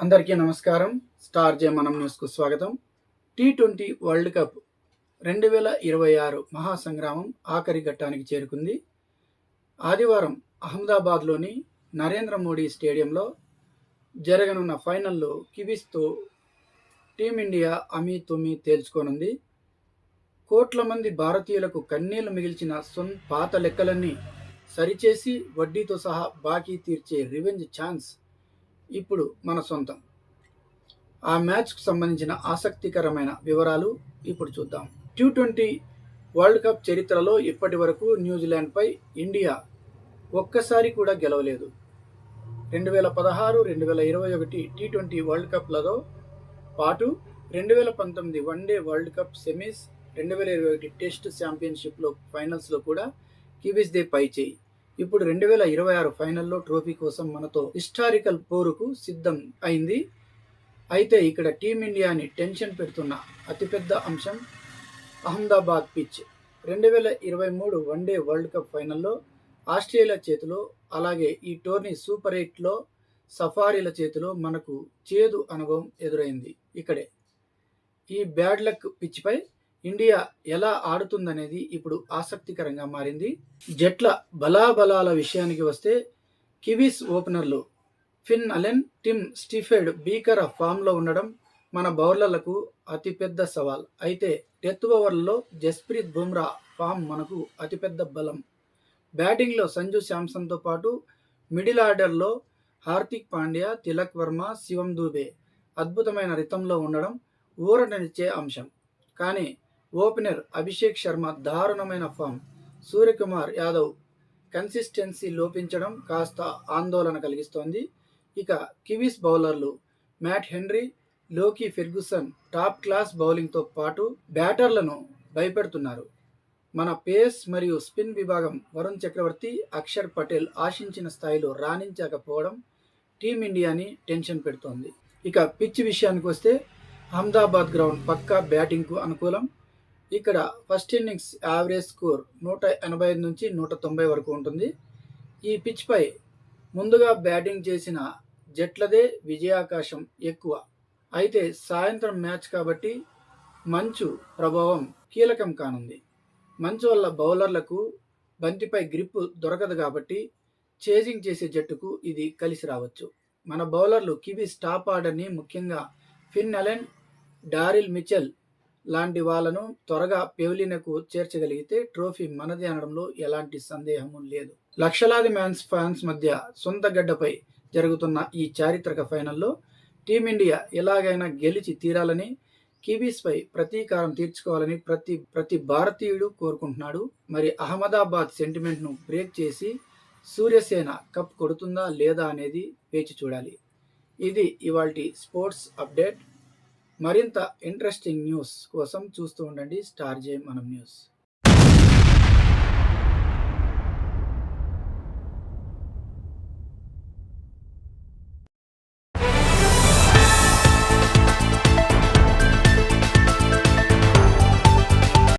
అందరికీ నమస్కారం. స్టార్ జే మనం న్యూస్కు స్వాగతం. టీ20 వరల్డ్ కప్ 2026 మహాసంగ్రామం ఆఖరి ఘట్టానికి చేరుకుంది. ఆదివారం అహ్మదాబాద్లోని నరేంద్ర మోడీ స్టేడియంలో జరగనున్న ఫైనల్లో కివీస్తో టీమిండియా అమీతుమీ తేల్చుకోనుంది. కోట్ల మంది భారతీయులకు కన్నీళ్లు మిగిల్చిన సున్ పాత లెక్కలన్నీ సరిచేసి వడ్డీతో సహా బాకీ తీర్చే రివెంజ్ ఛాన్స్ ఇప్పుడు మన సొంతం. ఆ మ్యాచ్కు సంబంధించిన ఆసక్తికరమైన వివరాలు ఇప్పుడు చూద్దాం. టీ20 వరల్డ్ కప్ చరిత్రలో ఇప్పటి వరకు న్యూజిలాండ్పై ఇండియా ఒక్కసారి కూడా గెలవలేదు. 2016, 2021 టీ20 వరల్డ్ కప్లతో పాటు 2019 one day world cup semis, 2021 test ఛాంపియన్షిప్లో ఫైనల్స్లో కూడా కివీస్దే పైచేయి. ఇప్పుడు 2026 ఫైనల్లో ట్రోఫీ కోసం మనతో హిస్టారికల్ పోరుకు సిద్ధం అయింది. అయితే ఇక్కడ టీమిండియాని టెన్షన్ పెడుతున్న అతిపెద్ద అంశం Ahmedabad pitch. 2023 one day world cup ఫైనల్లో ఆస్ట్రేలియా చేతిలో, అలాగే ఈ టోర్నీ సూపర్ 8లో సఫారీల చేతిలో మనకు చేదు అనుభవం ఎదురైంది ఇక్కడే. ఈ బ్యాడ్ లక్ పిచ్పై ఇండియా ఎలా ఆడుతుందనేది ఇప్పుడు ఆసక్తికరంగా మారింది. జట్ల బలాబలాల విషయానికి వస్తే కివీస్ ఓపెనర్లు ఫిన్ అలెన్, టిమ్ స్టీఫెడ్ భీకర ఫామ్లో ఉండడం మన బౌలర్లకు అతిపెద్ద సవాల్. అయితే డెత్ ఓవర్లలో జస్ప్రీత్ బుమ్రా ఫామ్ మనకు అతిపెద్ద బలం. బ్యాటింగ్లో సంజు శాంసన్తో పాటు మిడిల్ ఆర్డర్లో హార్దిక్ పాండ్యా, తిలక్ వర్మ, శివం దూబే అద్భుతమైన రితంలో ఉండడం ఊరటనిచ్చే అంశం. కానీ ఓపెనర్ అభిషేక్ శర్మ దారుణమైన ఫామ్, సూర్యకుమార్ యాదవ్ కన్సిస్టెన్సీ లోపించడం కాస్త ఆందోళన కలిగిస్తోంది. ఇక కివీస్ బౌలర్లు Matt Henry, Lockie Ferguson top class బౌలింగ్తో పాటు బ్యాటర్లను భయపెడుతున్నారు. మన పేస్ మరియు స్పిన్ విభాగం వరుణ్ చక్రవర్తి, అక్షర్ పటేల్ ఆశించిన స్థాయిలో రాణించకపోవడం టీమిండియాని టెన్షన్ పెడుతోంది. ఇక పిచ్ విషయానికి వస్తే అహ్మదాబాద్ గ్రౌండ్ పక్కా బ్యాటింగ్కు అనుకూలం. ఇక్కడ ఫస్ట్ ఇన్నింగ్స్ యావరేజ్ స్కోర్ 185 నుంచి 190 వరకు ఉంటుంది. ఈ పిచ్పై ముందుగా బ్యాటింగ్ చేసిన జట్లదే విజయావకాశం ఎక్కువ. అయితే సాయంత్రం మ్యాచ్ కాబట్టి మంచు ప్రభావం కీలకం కానుంది. మంచు వల్ల బౌలర్లకు బంతిపై గ్రిప్ దొరకదు కాబట్టి చేజింగ్ చేసే జట్టుకు ఇది కలిసి రావచ్చు. మన బౌలర్లు కివీస్ టాప్ ఆర్డర్ని, ముఖ్యంగా ఫిన్ అలెన్, డారిల్ మిచెల్ లాంటి వాళ్ళను త్వరగా పెవిలియన్కు చేర్చగలిగితే ట్రోఫీ మనది అనడంలో ఎలాంటి సందేహము లేదు. లక్షలాది ఫ్యాన్స్ మధ్య సొంత గడ్డపై జరుగుతున్న ఈ చారిత్రక ఫైనల్లో టీమిండియా ఎలాగైనా గెలిచి తీరాలని, కివీస్పై ప్రతీకారం తీర్చుకోవాలని ప్రతి భారతీయుడు కోరుకుంటున్నాడు. మరి అహ్మదాబాద్ సెంటిమెంట్ను బ్రేక్ చేసి సూర్యసేన కప్ కొడుతుందా లేదా అనేది వేచి చూడాలి. ఇది ఇవాల్టి స్పోర్ట్స్ అప్డేట్. మరింత ఇంట్రెస్టింగ్ న్యూస్ కోసం చూస్తూ ఉండండి స్టార్ జే మనం న్యూస్.